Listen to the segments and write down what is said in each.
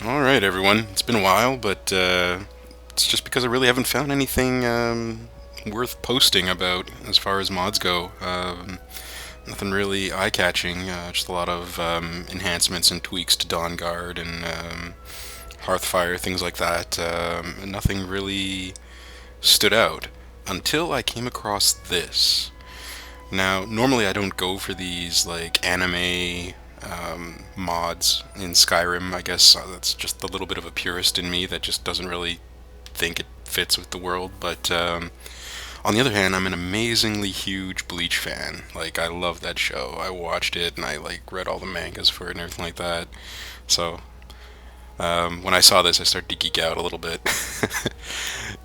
Alright, everyone. It's been a while, but it's just because I really haven't found anything worth posting about as far as mods go. Nothing really eye-catching, just a lot of enhancements and tweaks to Dawn Guard and Hearthfire, things like that. Nothing really stood out until I came across this. Now, normally I don't go for these like anime mods in Skyrim. I guess that's just a little bit of a purist in me that just doesn't really think it fits with the world. But on the other hand, I'm an amazingly huge Bleach fan. Like, I love that show. I watched it and I like read all the mangas for it and everything like that. So when I saw this, I started to geek out a little bit.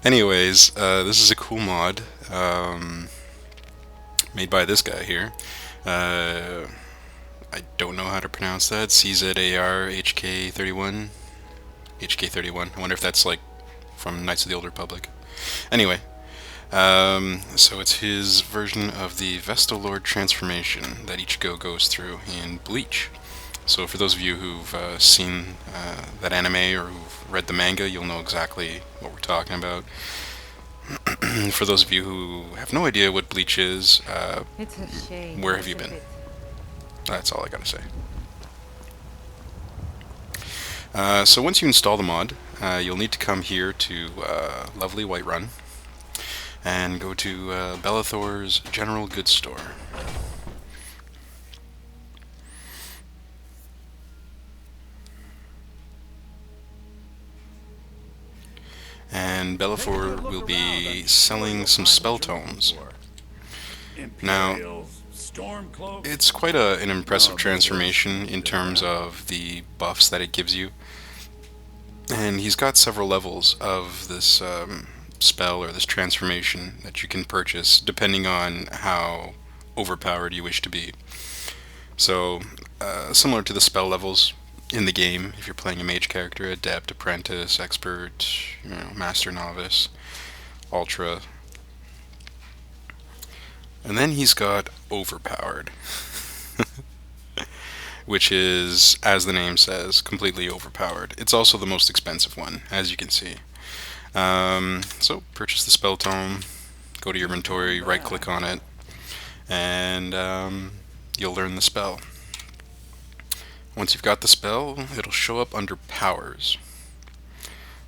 Anyways, this is a cool mod. Made by this guy here. I don't know how to pronounce that. Czar HK-31. HK-31. I wonder if that's like from Knights of the Old Republic. Anyway, so it's his version of the Vasto Lorde Transformation that Ichigo goes through in Bleach. So for those of you who've seen that anime or who've read the manga, you'll know exactly what we're talking about. For those of you who have no idea what Bleach is, It's a shame. where have you been? That's all I gotta say. So once you install the mod, you'll need to come here to lovely Whiterun and go to Bellathor's General Goods Store. And Bellathor will be selling some spell tomes. Now, it's quite an impressive transformation in terms of the buffs that it gives you. And he's got several levels of this spell or this transformation that you can purchase depending on how overpowered you wish to be. So, similar to the spell levels in the game, if you're playing a mage character, adept, apprentice, expert, master, novice, ultra. And then he's got overpowered, which is, as the name says, completely overpowered. It's also the most expensive one, as you can see. So purchase the spell tome, go to your inventory, right click on it, and you'll learn the spell. Once you've got the spell, it'll show up under powers.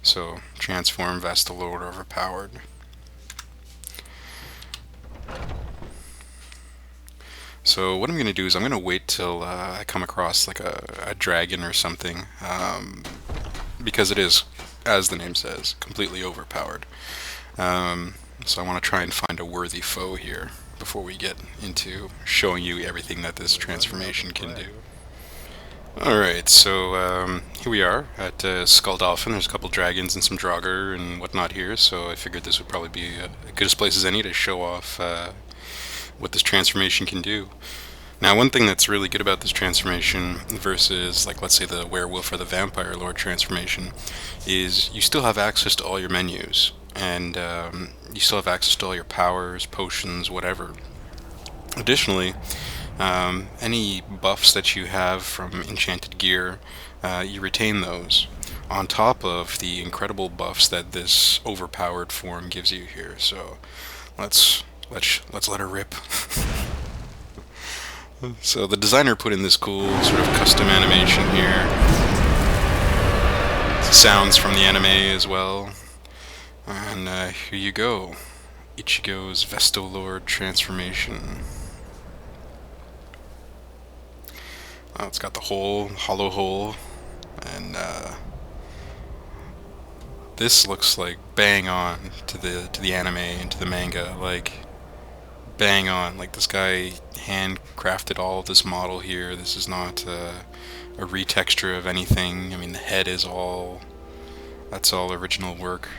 So transform Vasto Lorde overpowered. So what I'm going to do is I'm going to wait till I come across like a dragon or something, because it is, as the name says, completely overpowered. So I want to try and find a worthy foe here before we get into showing you everything that this transformation can do. Alright, so here we are at Skull Dolphin. There's a couple dragons and some Draugr and whatnot here, so I figured this would probably be as good a place as any to show off what this transformation can do. Now, one thing that's really good about this transformation versus, like, let's say the Werewolf or the Vampire Lord transformation is you still have access to all your menus, and you still have access to all your powers, potions, whatever. Additionally, any buffs that you have from enchanted gear, you retain those on top of the incredible buffs that this overpowered form gives you here. So let's let her rip. So the designer put in this cool sort of custom animation here. Sounds from the anime as well. And here you go. Ichigo's Vasto Lorde transformation. It's got the hole, hollow hole, and this looks like bang on to the anime and to the manga, like bang on. Like, this guy handcrafted all of this model here. This is not a retexture of anything. I mean, the head is that's all original work.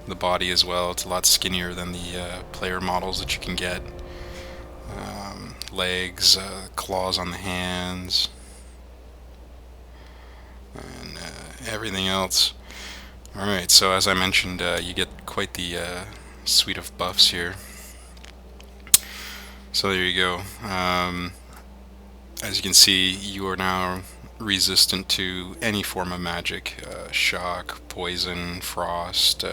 The body as well, it's a lot skinnier than the player models that you can get. Legs, claws on the hands, and everything else. Alright, so as I mentioned, you get quite the suite of buffs here. So there you go. As you can see, you are now resistant to any form of magic, shock, poison, frost,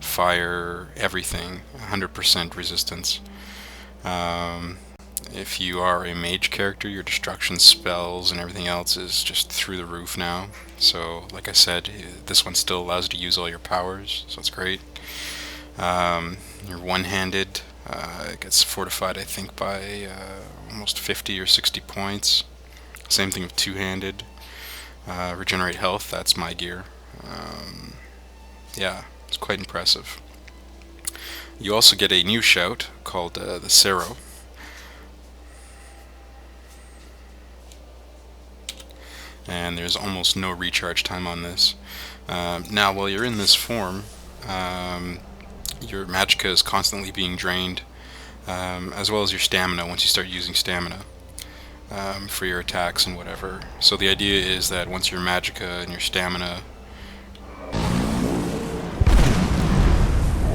fire, everything, 100% resistance. If you are a mage character, your destruction spells and everything else is just through the roof now. So, like I said, this one still allows you to use all your powers, so it's great. You're one-handed. It gets fortified, I think, by almost 50 or 60 points. Same thing with two-handed. Regenerate health, that's my gear. Yeah, it's quite impressive. You also get a new shout called the Sero. And there's almost no recharge time on this. Now, while you're in this form, your magicka is constantly being drained, as well as your stamina once you start using stamina for your attacks and whatever. So the idea is that once your magicka and your stamina...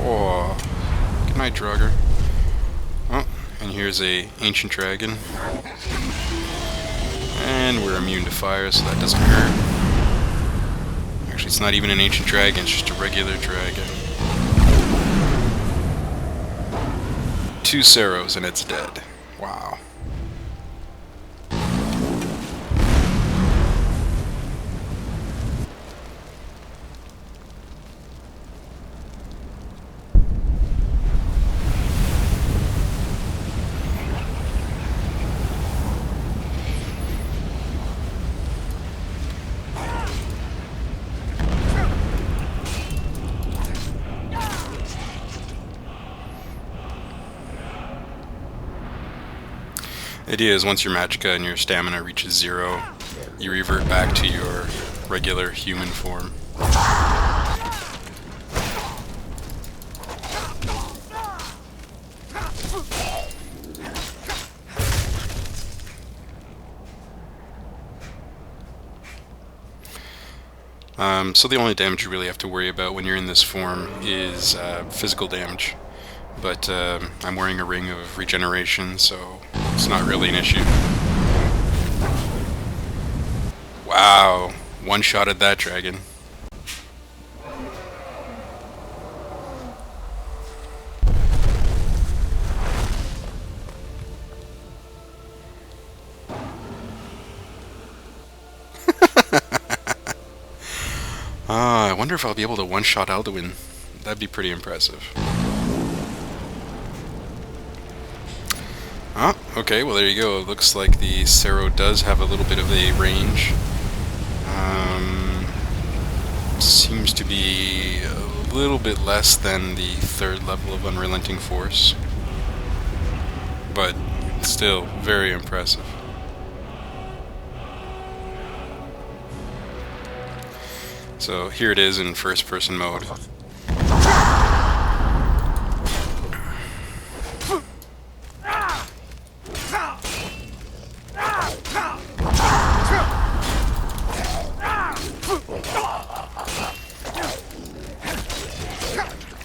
Oh, good night, Draugr. Oh, and here's a ancient dragon. And we're immune to fire, so that doesn't hurt. Actually, it's not even an ancient dragon, it's just a regular dragon. 2 Seros and it's dead. Wow. The idea is once your magicka and your stamina reaches 0, you revert back to your regular human form. So the only damage you really have to worry about when you're in this form is physical damage. But I'm wearing a ring of regeneration, so it's not really an issue. Wow, one-shotted that dragon. I wonder if I'll be able to one-shot Alduin. That'd be pretty impressive. Oh, okay, well there you go. It looks like the Sero does have a little bit of a range. Seems to be a little bit less than the 3rd level of Unrelenting Force. But still, very impressive. So here it is in first-person mode.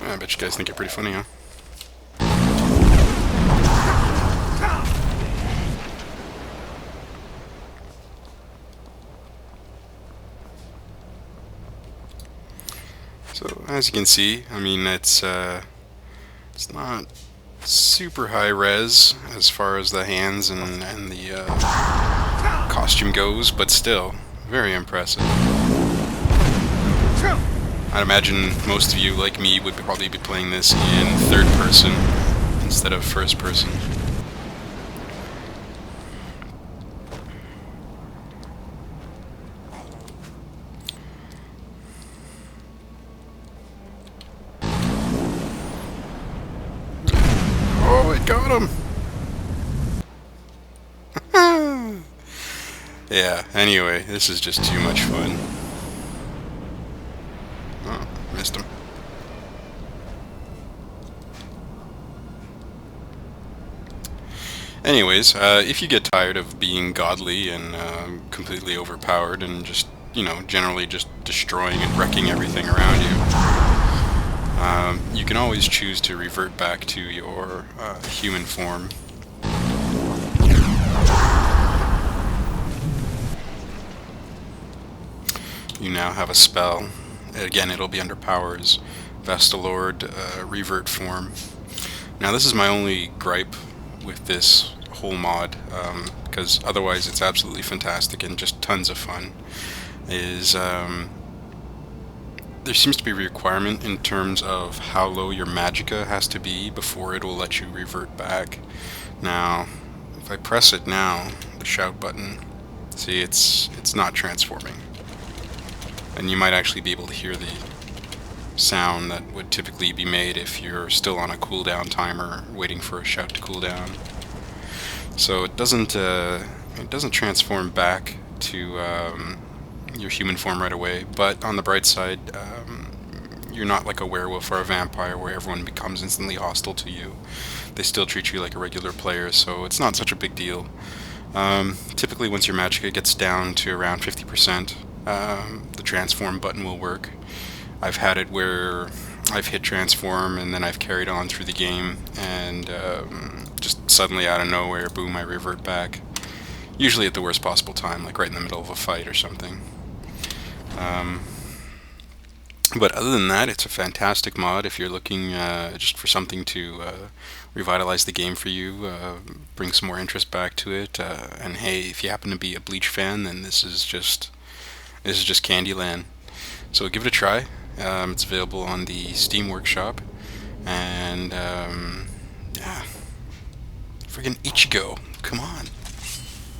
I bet you guys think you're pretty funny, huh? So as you can see, I mean it's not super high res as far as the hands and the costume goes, but still very impressive. I'd imagine most of you, like me, would probably be playing this in 3rd person instead of 1st person. Oh, it got him! Yeah, anyway, this is just too much fun. Oh, missed him. Anyways, if you get tired of being godly and completely overpowered and just, you know, generally just destroying and wrecking everything around you, you can always choose to revert back to your human form. you now have a spell. Again, it'll be under powers. Vasto Lorde revert form. Now this is my only gripe with this whole mod, because otherwise it's absolutely fantastic and just tons of fun, is there seems to be a requirement in terms of how low your magicka has to be before it will let you revert back. Now, if I press it now, the shout button, see, it's not transforming. And you might actually be able to hear the sound that would typically be made if you're still on a cooldown timer waiting for a shout to cool down. So it doesn't transform back to your human form right away, but on the bright side, you're not like a werewolf or a vampire where everyone becomes instantly hostile to you. They still treat you like a regular player, so it's not such a big deal. Typically once your magicka gets down to around 50%, the transform button will work. I've had it where I've hit transform and then I've carried on through the game, and just suddenly out of nowhere, boom, I revert back. Usually at the worst possible time, like right in the middle of a fight or something. But other than that, it's a fantastic mod if you're looking just for something to revitalize the game for you, bring some more interest back to it, and hey, if you happen to be a Bleach fan, then this is just Candyland. So give it a try. It's available on the Steam Workshop, and yeah, friggin' Ichigo, come on.